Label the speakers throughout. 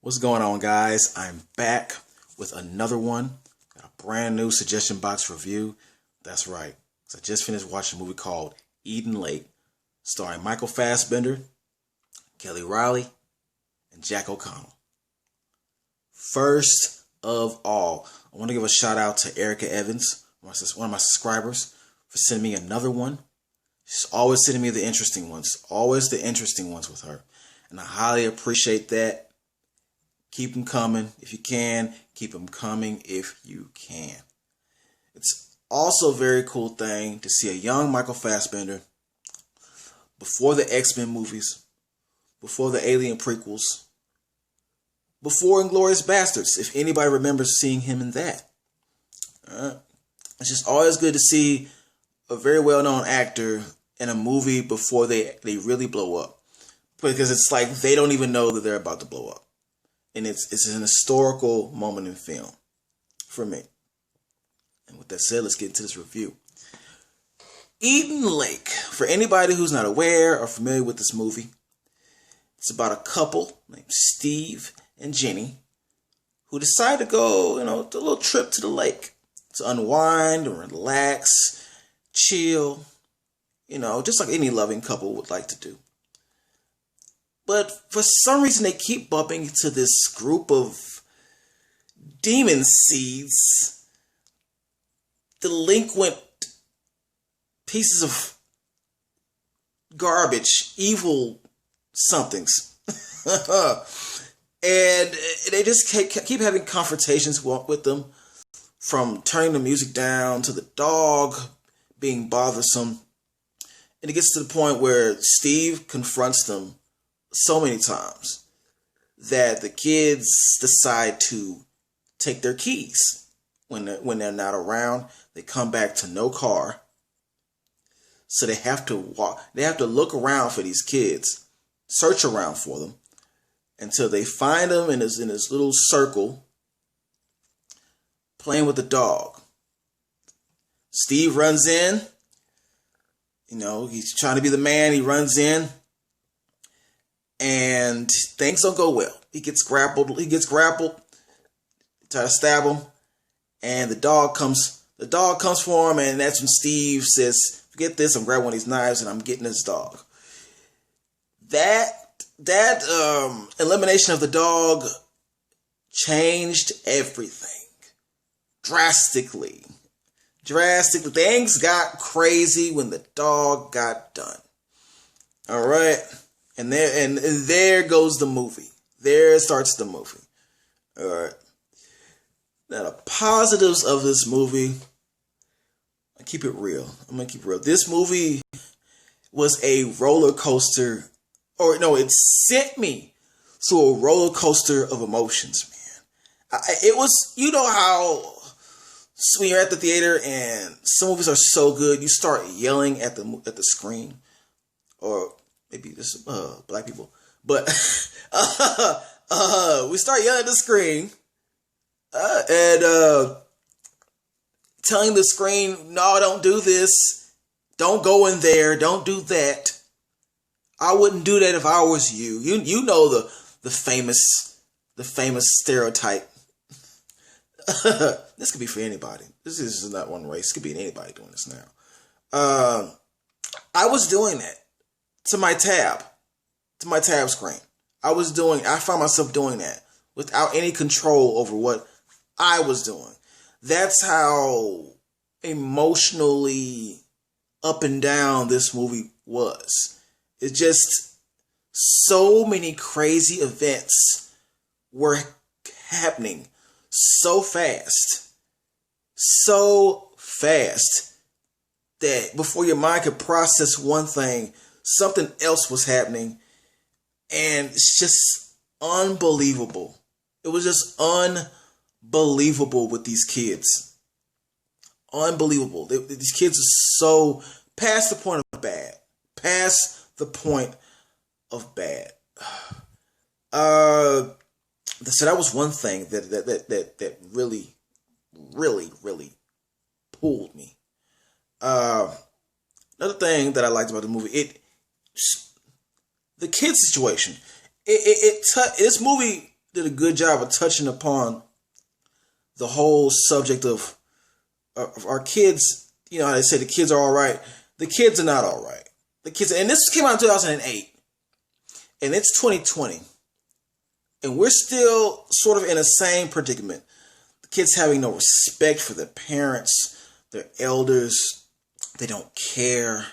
Speaker 1: What's going on, guys? I'm back with another one. Got a brand new suggestion box review. That's right. So I just finished watching a movie called Eden Lake, starring Michael Fassbender, Kelly Riley, and JackO'Connell. First of all, I want to give a shout out to Erica Evans, one of my subscribers, for sending me another one. She's always sending me the interesting ones. Always the interesting ones with her. And I highly appreciate that. Keep them coming if you can. Keep them coming if you can. It's also a very cool thing to see a young Michael Fassbender before the X-Men movies, before the Alien prequels, before Inglourious Basterds, if anybody remembers seeing him in that. It's just always good to see a very well-known actor in a movie before they really blow up. Because it's like they don't even know that they're about to blow up. And it's an historical moment in film for me. And with that said, let's get into this review. Eden Lake, for anybody who's not aware or familiar with this movie, it's about a couple named Steve and Jenny who decide to go, do a little trip to the lake to unwind and relax, chill, just like any loving couple would like to do. But for some reason, they keep bumping into this group of demon seeds, delinquent pieces of garbage, evil somethings. And they just keep having confrontations with them, from turning the music down to the dog being bothersome. And it gets to the point where Steve confronts them so many times that the kids decide to take their keys when they're not around. They come back to no car, so they have to walk. They have to look around for these kids, search around for them until they find them in his little circle playing with the dog. Steve runs in. He's trying to be the man. He runs in. And things don't go well. He gets grappled. Try to stab him. And the dog comes for him. And that's when Steve says, forget this. I'm grabbing one of these knives and I'm getting this dog. That elimination of the dog changed everything. Drastically. Things got crazy when the dog got done. All right. And there goes the movie. There starts the movie. All right. Now, the positives of this movie, I keep it real. I'm going to keep it real. This movie was a roller coaster. It sent me to a roller coaster of emotions, man. It was, how when you're at the theater and some movies are so good, you start yelling at the screen, or maybe just black people, but we start yelling at the screen and telling the screen, "No, don't do this. Don't go in there. Don't do that." I wouldn't do that if I was you. You know the famous stereotype. This could be for anybody. This is not one race. It could be anybody doing this now. I was doing that to my tab screen. I found myself doing that without any control over what I was doing. That's how emotionally up and down this movie was. It's just so many crazy events were happening so fast that before your mind could process one thing, something else was happening, and it's just unbelievable. It was just unbelievable with these kids. Unbelievable. These kids are so past the point of bad. Past the point of bad. So that was one thing that really, really, really pulled me. Another thing that I liked about the movie, the kid situation. This movie did a good job of touching upon the whole subject of our kids. You know how they say the kids are all right. The kids are not all right. The kids, and this came out in 2008, and it's 2020, and we're still sort of in the same predicament. The kids having no respect for their parents, their elders. They don't care.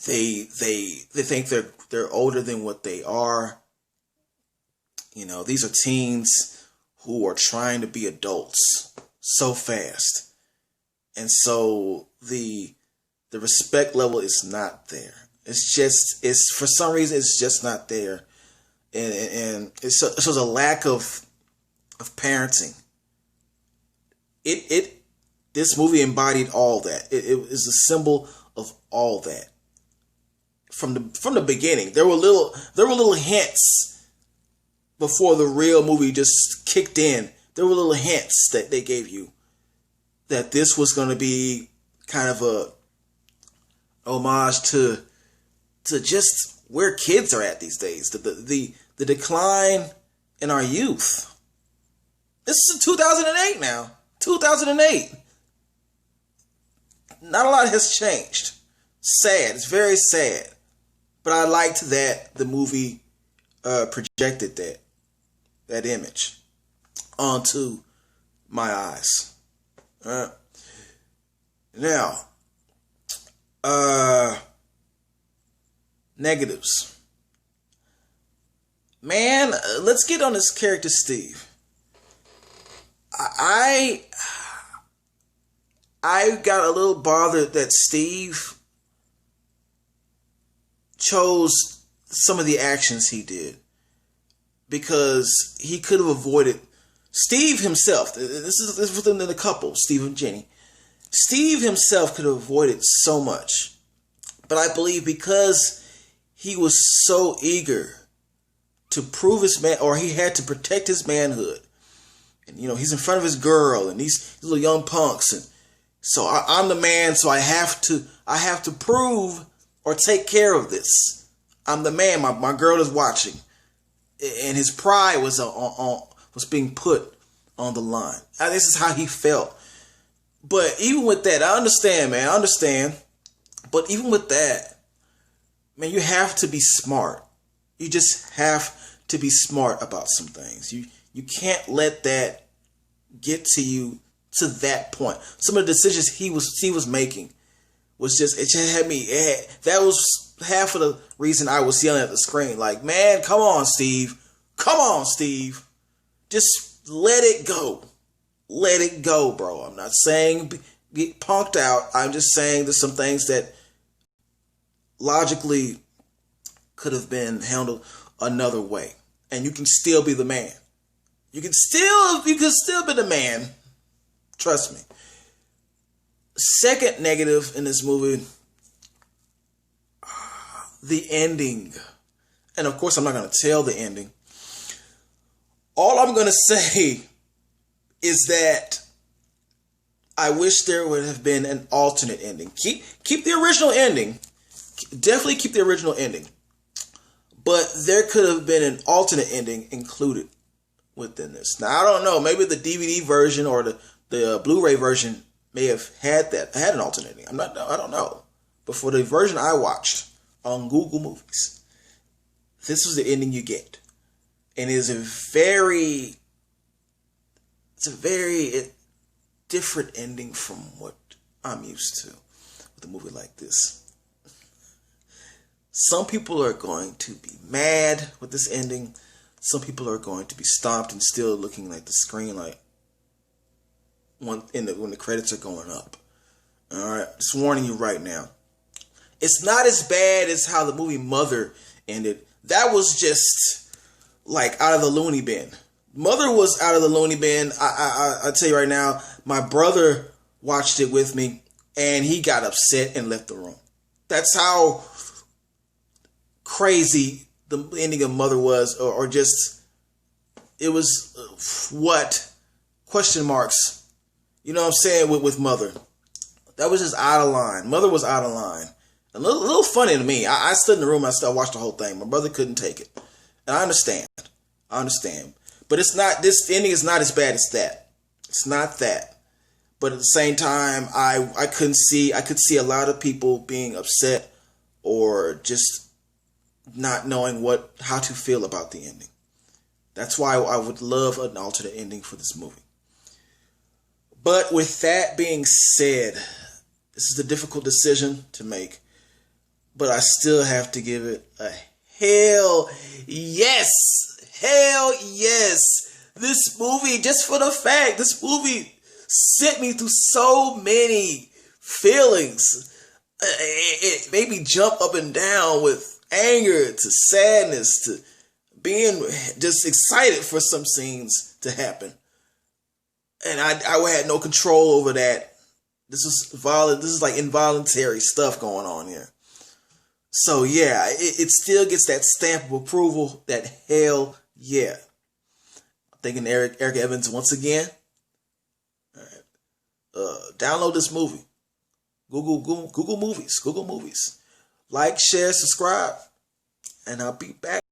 Speaker 1: They think they're older than what they are. You know, these are teens who are trying to be adults so fast. And so the respect level is not there. It's for some reason it's just not there. And it shows a lack of parenting. This movie embodied all that. It is a symbol of all that. From the beginning, there were little hints before the real movie just kicked in. There were little hints that they gave you that this was going to be kind of a homage to just where kids are at these days. The decline in our youth. This is 2008 now. 2008. Not a lot has changed. Sad. It's very sad. But I liked that the movie projected that image onto my eyes. Now, negatives. Man, let's get on this character, Steve. I got a little bothered that Steve chose some of the actions he did because he could have avoided Steve himself. This is within the couple, Steve and Jenny. Steve himself could have avoided so much, but I believe because he was so eager to prove his man, or he had to protect his manhood, and you know he's in front of his girl and these little young punks, and so I'm the man, so I have to prove or take care of this. I'm the man. My girl is watching, and his pride was being put on the line. This is how he felt. But even with that, I understand, man. I understand. But even with that, man, you have to be smart. You just have to be smart about some things. You can't let that get to you to that point. Some of the decisions he was making was just, it just had me, that was half of the reason I was yelling at the screen. Like, man, come on, Steve. Come on, Steve. Just let it go. Let it go, bro. I'm not saying get punked out. I'm just saying there's some things that logically could have been handled another way. And you can still be the man. You can still be the man. Trust me. Second negative in this movie, the ending. And of course, I'm not going to tell the ending. All I'm going to say is that I wish there would have been an alternate ending. Keep the original ending. Definitely keep the original ending. But there could have been an alternate ending included within this. Now, I don't know. Maybe the DVD version or the Blu-ray version may have had an alternate ending. I don't know. But for the version I watched on Google Movies, this was the ending you get. And it is a very different ending from what I'm used to with a movie like this. Some people are going to be mad with this ending. Some people are going to be stopped and still looking at the screen like when the credits are going up. All right, just warning you right now. It's not as bad as how the movie Mother ended. That was just like out of the loony bin. Mother was out of the loony bin. I tell you right now, my brother watched it with me and he got upset and left the room. That's how crazy the ending of Mother was, or just, it was what? Question marks. You know what I'm saying with Mother. That was just out of line. Mother was out of line. A little funny to me. I stood in the room and I watched the whole thing. My brother couldn't take it. And I understand. I understand. But it's not, this ending is not as bad as that. It's not that. But at the same time, I could see a lot of people being upset or just not knowing how to feel about the ending. That's why I would love an alternate ending for this movie. But with that being said, this is a difficult decision to make, but I still have to give it a hell yes. Hell yes. This movie, just for the fact, this movie sent me through so many feelings. It made me jump up and down with anger to sadness to being just excited for some scenes to happen. And I had no control over that. This is violent. This is like involuntary stuff going on here. So yeah, it still gets that stamp of approval, that hell yeah. I'm thanking Erica Evans once again. All right. Download this movie. Google movies. Like, share, subscribe. And I'll be back.